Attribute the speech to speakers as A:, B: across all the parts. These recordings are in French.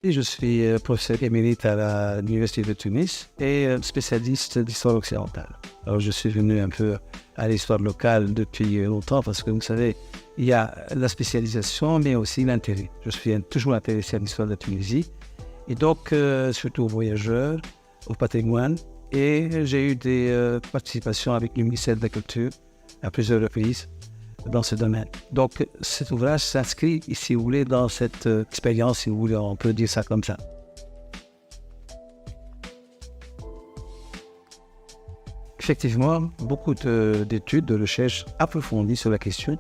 A: Et je suis professeur émérite à l'Université de Tunis et spécialiste d'histoire occidentale. Alors je suis venu un peu à l'histoire locale depuis longtemps parce que vous savez, il y a la spécialisation mais aussi l'intérêt. Je suis toujours intéressé à l'histoire de la Tunisie et donc surtout aux voyageurs, au patrimoine, et j'ai eu des participations avec le ministère de la Culture à plusieurs reprises dans ce domaine. Donc cet ouvrage s'inscrit, si vous voulez, dans cette expérience, si vous voulez, on peut dire ça comme ça. Effectivement, beaucoup d'études, de recherches approfondies sur la question.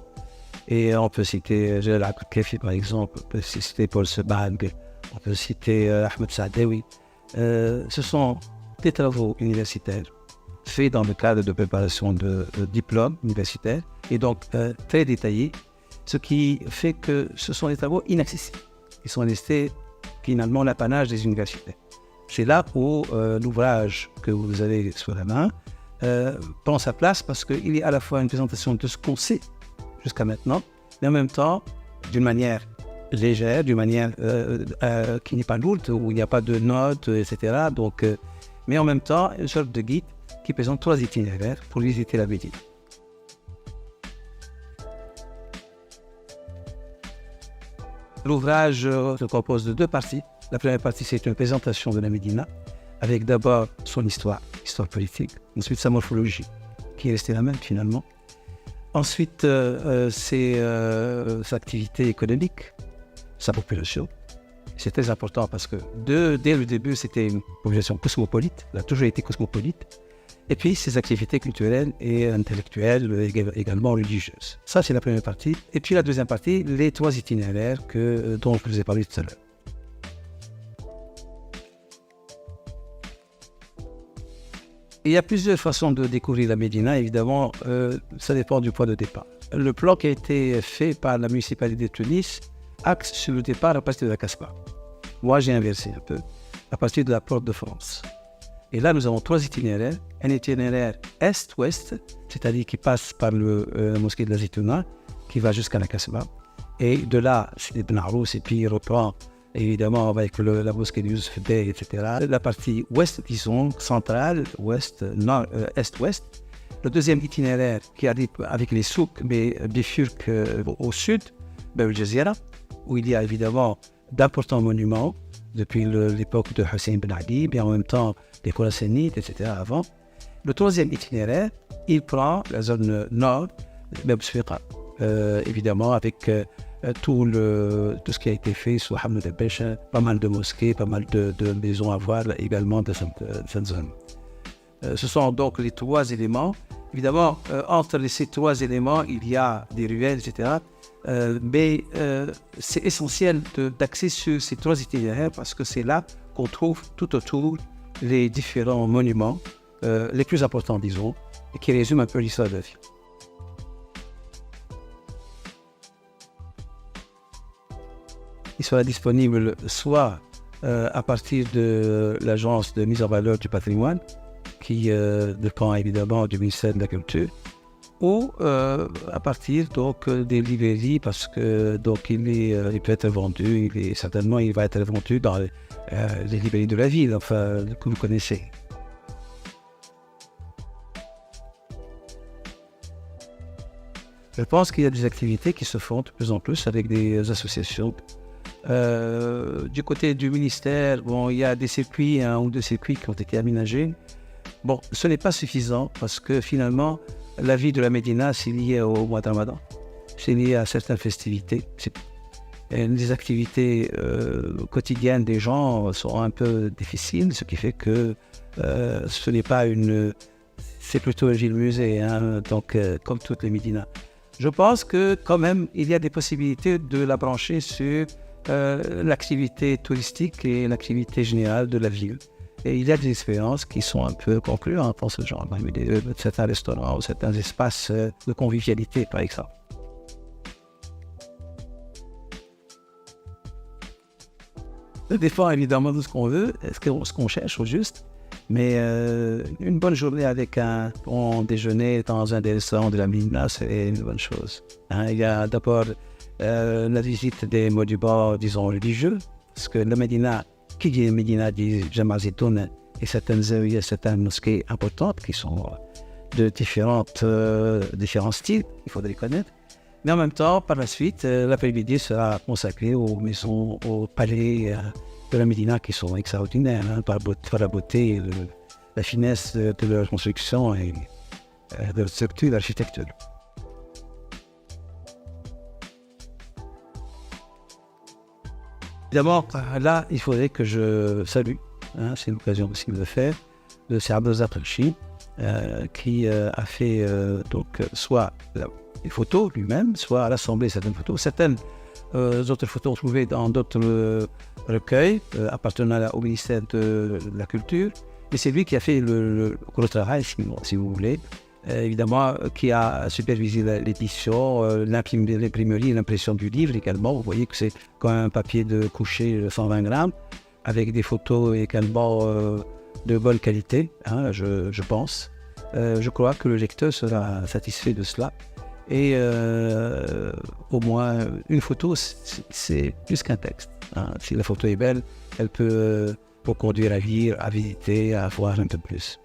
A: Et on peut citer Jalal Abdel-Kafi, par exemple, on peut citer Paul Sebag, on peut citer Ahmed Saadewi. Ce sont des travaux universitaires faits dans le cadre de préparation de diplômes universitaires et donc très détaillés, ce qui fait que ce sont des travaux inaccessibles. Ils sont restés finalement l'apanage des universités. C'est là où l'ouvrage que vous avez sous la main prend sa place parce qu'il est à la fois une présentation de ce qu'on sait jusqu'à maintenant, mais en même temps d'une manière légère, d'une manière qui n'est pas lourde, où il n'y a pas de notes, etc. Donc, mais en même temps, une sorte de guide qui présente 3 itinéraires pour visiter la Médine. L'ouvrage se compose de 2 parties. La première partie, c'est une présentation de la Médina, avec d'abord son histoire politique, ensuite sa morphologie, qui est restée la même finalement. Ensuite, sa activité économique, sa population. C'est très important parce que dès le début, c'était une population cosmopolite, elle a toujours été cosmopolite. Et puis, ses activités culturelles et intellectuelles, également religieuses. Ça, c'est la première partie. Et puis, la deuxième partie, les 3 itinéraires dont je vous ai parlé tout à l'heure. Il y a plusieurs façons de découvrir la Médina. Évidemment, ça dépend du point de départ. Le plan qui a été fait par la municipalité de Tunis axe sur le départ à partir de la Casbah. Moi, j'ai inversé un peu, à partir de la Porte de France. Et là, nous avons 3 itinéraires. Un itinéraire est-ouest, c'est-à-dire qui passe par la mosquée de la Zitouna, qui va jusqu'à la Casbah. Et de là, c'est Ibn Arous, et puis il reprend évidemment avec la mosquée de Youssouf Bey, etc. La partie ouest, disons, centrale, est-ouest. Le deuxième itinéraire qui arrive avec les souks, mais bifurque au sud, Bab Jazira, où il y a évidemment d'importants monuments depuis l'époque de Hussein Ben Ali, mais en même temps les Khorassanides, etc. avant. Le troisième itinéraire, il prend la zone nord, Bab Sfiqa, évidemment avec tout ce qui a été fait sous Hamad el-Besha, pas mal de mosquées, pas mal de maisons à voir également de cette zone. Ce sont donc les 3 éléments. Évidemment, entre ces 3 éléments, il y a des ruelles, etc. Mais c'est essentiel d'axer sur ces 3 itinéraires parce que c'est là qu'on trouve tout autour les différents monuments, les plus importants, disons, et qui résument un peu l'histoire de la ville. Il sera disponible soit à partir de l'agence de mise en valeur du patrimoine, qui dépend évidemment du ministère de la Culture, ou à partir donc des librairies, parce que donc il peut être vendu, certainement il va être vendu dans les librairies de la ville, enfin que vous connaissez. Je pense qu'il y a des activités qui se font de plus en plus avec des associations. Du côté du ministère, bon, il y a des circuits, 1 ou 2 circuits qui ont été aménagés. Bon, ce n'est pas suffisant parce que finalement, la vie de la Médina, c'est lié au mois de Ramadan. C'est lié à certaines festivités. Les activités quotidiennes des gens sont un peu difficiles, ce qui fait que ce n'est pas c'est plutôt un ville-musée, hein, donc comme toutes les Médinas. Je pense que quand même, il y a des possibilités de la brancher sur l'activité touristique et l'activité générale de la ville. Et il y a des expériences qui sont un peu concluantes dans ce genre, certains restaurants ou certains espaces de convivialité, par exemple. Ça dépend évidemment de ce qu'on veut, ce qu'on cherche au juste. Mais une bonne journée avec un bon déjeuner dans un des restaurants de la Médina, c'est une bonne chose. Hein, il y a d'abord la visite des monuments, disons, religieux, Parce que la Médina, qui dit Médina dit Jamal Zitoun et certaines zaouïas, certaines mosquées importantes qui sont de différents styles, il faudrait les connaître. Mais en même temps, par la suite, l'après-midi sera consacré aux maisons, aux palais de la Médina qui sont extraordinaires, par la beauté et la finesse de leur construction et de leur structure, de l'architecture. Évidemment, là, il faudrait que je salue, c'est l'occasion aussi de le faire, le Cheikh Abdelrazak Al-Cherchi, qui a fait soit les photos lui-même, soit rassembler certaines photos. Certaines autres photos trouvées dans d'autres recueils appartenant au ministère de la Culture. Et c'est lui qui a fait le gros travail, si vous voulez. Évidemment, qui a supervisé l'édition, l'imprimerie, l'impression du livre également. Vous voyez que c'est quand même un papier de coucher de 120 grammes, avec des photos également de bonne qualité, je pense. Je crois que le lecteur sera satisfait de cela. Et au moins, une photo, c'est plus qu'un texte. Si la photo est belle, elle peut pour conduire à lire, à visiter, à voir un peu plus.